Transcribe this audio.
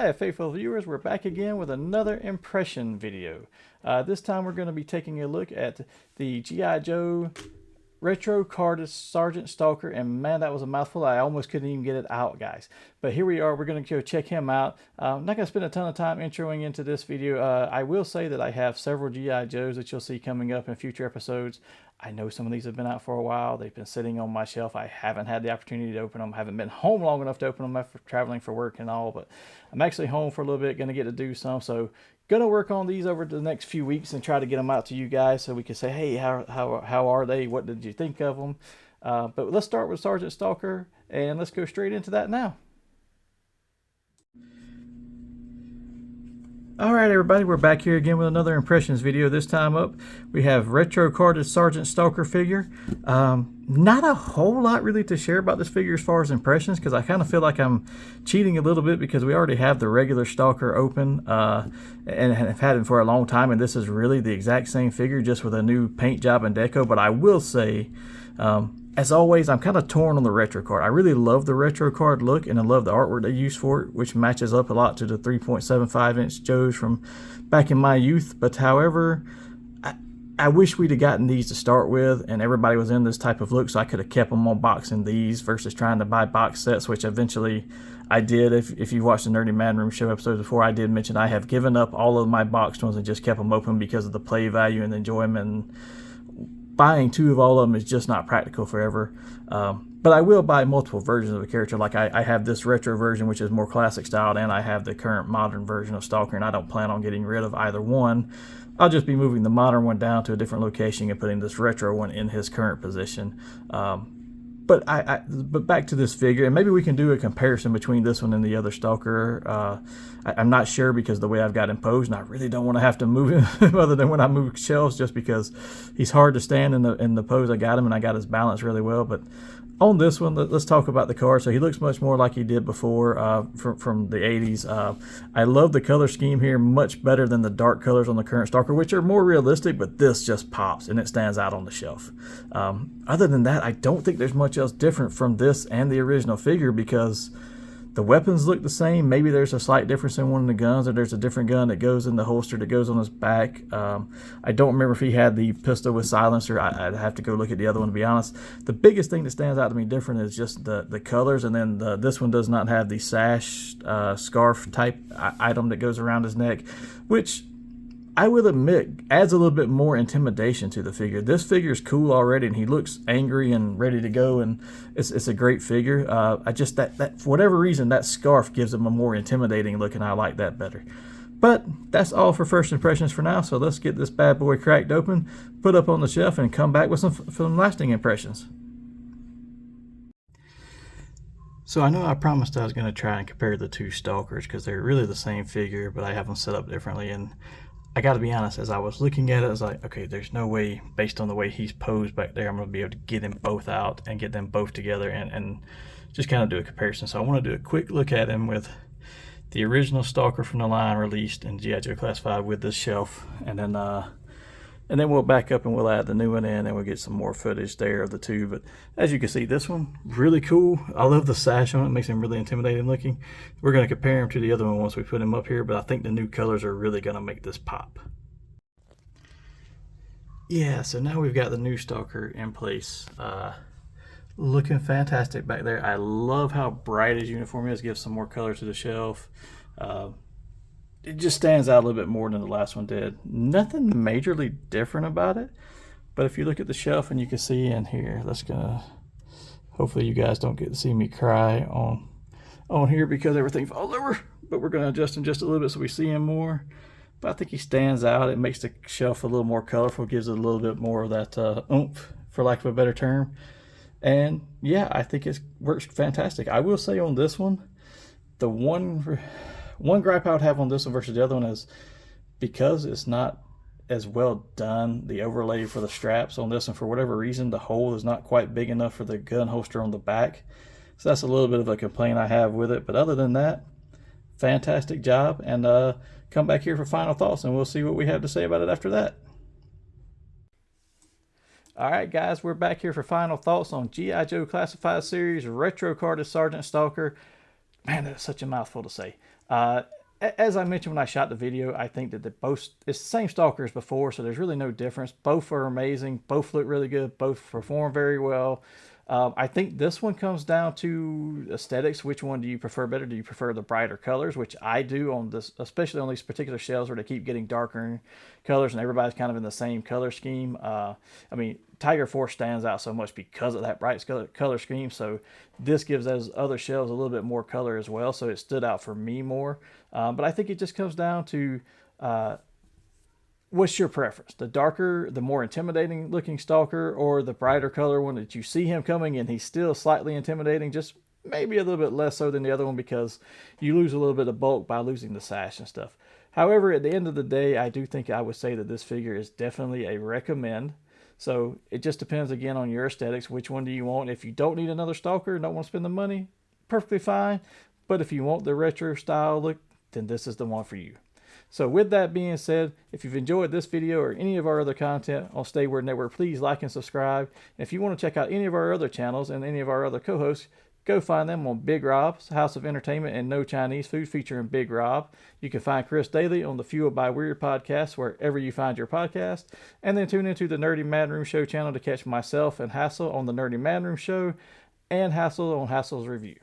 Hi, faithful viewers. We're back again with another impression video. This time we're going to be taking a look at the G.I. Joe Retro Carded Sergeant Stalker, and man, that was a mouthful. I almost couldn't even get it out, guys. But here we are. We're going to go check him out. I'm not going to spend a ton of time introing into this video. I will say that I have several G.I. Joes that you'll see coming up in future episodes. I know some of these have been out for a while. They've been sitting on my shelf. I haven't had the opportunity to open them. I haven't been home long enough to open them after traveling for work and all, but I'm actually home for a little bit, going to get to do some. So going to work on these over the next few weeks and try to get them out to you guys so we can say, hey, how are they? What did you think of them? But let's start with Sergeant Stalker, and let's go straight into that now. Alright everybody, we're back here again with another impressions video. This time up, we have retro carded Sergeant Stalker figure. Not a whole lot really to share about this figure as far as impressions, because I kind of feel like I'm cheating a little bit because we already have the regular Stalker open and have had him for a long time, and this is really the exact same figure just with a new paint job and deco. But I will say, as always, I'm kind of torn on the retro card. I really love the retro card look, and I love the artwork they use for it, which matches up a lot to the 3.75-inch Joes from back in my youth. But however, I wish we'd have gotten these to start with, and everybody was in this type of look, so I could have kept them on boxing these versus trying to buy box sets, which eventually I did. If you watched the Nerdy Man Room show episodes before, I did mention I have given up all of my boxed ones and just kept them open because of the play value and the enjoyment. Buying two of all of them is just not practical forever. But I will buy multiple versions of a character. Like I have this retro version, which is more classic styled, and I have the current modern version of Stalker, and I don't plan on getting rid of either one. I'll just be moving the modern one down to a different location and putting this retro one in his current position. But back to this figure, and maybe we can do a comparison between this one and the other Stalker. I'm not sure because the way I've got him posed, and I really don't want to have to move him other than when I move shelves, just because he's hard to stand in the pose I got him, and I got his balance really well. But on this one, let's talk about the card. So he looks much more like he did before from the 80s. I love the color scheme here, much better than the dark colors on the current Stalker, which are more realistic, but this just pops and it stands out on the shelf. Other than that, I don't think there's much else different from this and the original figure, because the weapons look the same. Maybe there's a slight difference in one of the guns, or there's a different gun that goes in the holster that goes on his back. I don't remember if he had the pistol with silencer. I'd have to go look at the other one to be honest. The biggest thing that stands out to me different is just the colors, and then this one does not have the sash scarf type item that goes around his neck, which I will admit adds a little bit more intimidation to the figure. This figure is cool already, and he looks angry and ready to go, and it's a great figure. I just that for whatever reason, that scarf gives him a more intimidating look, and I like that better. But that's all for first impressions for now, so let's get this bad boy cracked open, put up on the shelf, and come back with some lasting impressions. So I know I promised I was going to try and compare the two Stalkers because they're really the same figure, but I have them set up differently. And I got to be honest, as I was looking at it, I was like, okay, there's no way, based on the way he's posed back there, I'm going to be able to get them both out and get them both together and just kind of do a comparison. So I want to do a quick look at him with the original Stalker from the line released in G.I. Joe Class 5 with this shelf, and then we'll back up and we'll add the new one in, and we'll get some more footage there of the two. But as you can see, this one, really cool. I love the sash on it. It makes him really intimidating looking. We're going to compare him to the other one once we put him up here, but I think the new colors are really going to make this pop. Yeah, so now we've got the new Stalker in place. Looking fantastic back there. I love how bright his uniform is. Gives some more color to the shelf. It just stands out a little bit more than the last one did. Nothing majorly different about it, but if you look at the shelf, and you can see in here, hopefully you guys don't get to see me cry on here because everything falls over, but we're gonna adjust him just a little bit so we see him more. But I think he stands out. It makes the shelf a little more colorful, gives it a little bit more of that oomph, for lack of a better term. And yeah, I think it works fantastic. I will say on this one, the one gripe I would have on this one versus the other one is because it's not as well done, the overlay for the straps on this one, for whatever reason, the hole is not quite big enough for the gun holster on the back. So that's a little bit of a complaint I have with it. But other than that, fantastic job. And come back here for final thoughts, and we'll see what we have to say about it after that. Alright guys, we're back here for final thoughts on G.I. Joe Classified Series Retro Carded Sergeant Stalker. Man, that's such a mouthful to say. as I mentioned when I shot the video, I think that it's the same Stalker as before, so there's really no difference. Both are amazing. Both look really good. Both perform very well. I think this one comes down to aesthetics. Which one do you prefer better? Do you prefer the brighter colors, which I do on this, especially on these particular shells where they keep getting darker colors and everybody's kind of in the same color scheme. I mean, Tiger Force stands out so much because of that bright color scheme. So this gives those other shells a little bit more color as well. So it stood out for me more. But I think it just comes down to what's your preference? The darker, the more intimidating looking Stalker, or the brighter color one that you see him coming and he's still slightly intimidating, just maybe a little bit less so than the other one because you lose a little bit of bulk by losing the sash and stuff. However, at the end of the day, I do think I would say that this figure is definitely a recommend. So it just depends again on your aesthetics. Which one do you want? If you don't need another Stalker, don't want to spend the money, perfectly fine. But if you want the retro style look, then this is the one for you. So with that being said, if you've enjoyed this video or any of our other content on Stay Word Network, please like and subscribe. And if you want to check out any of our other channels and any of our other co-hosts, go find them on Big Rob's House of Entertainment and No Chinese Food featuring Big Rob. You can find Chris daily on the Fueled by Weird podcast wherever you find your podcast. And then tune into the Nerdy Mad Room Show channel to catch myself and Hassel on the Nerdy Mad Room Show and Hassel on Hassel's Review.